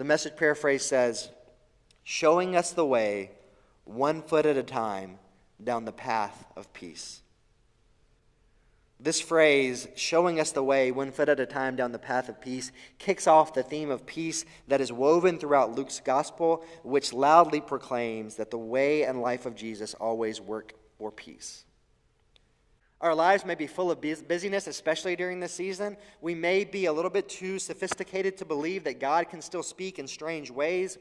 The Message paraphrase says, showing us the way, one foot at a time, down the path of peace. This phrase, showing us the way, one foot at a time down the path of peace, kicks off the theme of peace that is woven throughout Luke's gospel, which loudly proclaims that the way and life of Jesus always work for peace. Our lives may be full of busyness, especially during this season. We may be a little bit too sophisticated to believe that God can still speak in strange ways.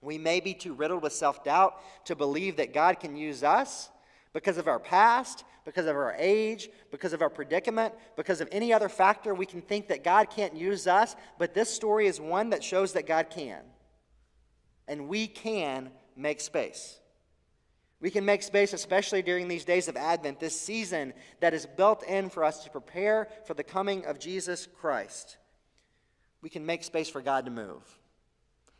We may be too riddled with self-doubt to believe that God can use us because of our past, because of our age, because of our predicament, because of any other factor. We can think that God can't use us, but this story is one that shows that God can. And we can make space. We can make space, especially during these days of Advent, this season that is built in for us to prepare for the coming of Jesus Christ. We can make space for God to move.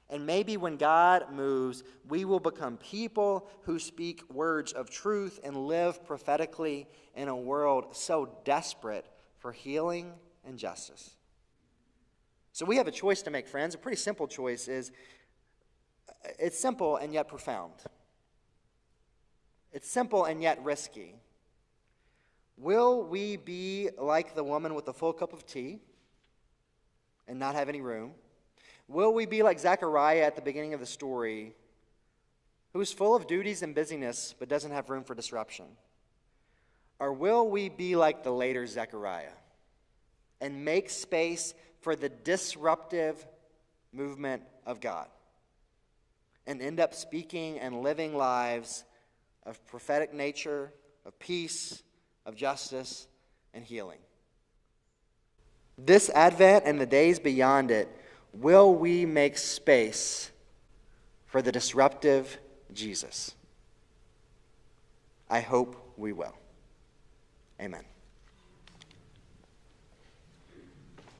And maybe when God moves, we will become people who speak words of truth and live prophetically in a world so desperate for healing and justice. So we have a choice to make, friends. A pretty simple choice is, it's simple and yet profound. It's simple and yet risky. Will we be like the woman with the full cup of tea and not have any room? Will we be like Zechariah at the beginning of the story, who's full of duties and busyness but doesn't have room for disruption? Or will we be like the later Zechariah and make space for the disruptive movement of God and end up speaking and living lives of prophetic nature, of peace, of justice, and healing? This Advent and the days beyond it, will we make space for the disruptive Jesus? I hope we will. Amen.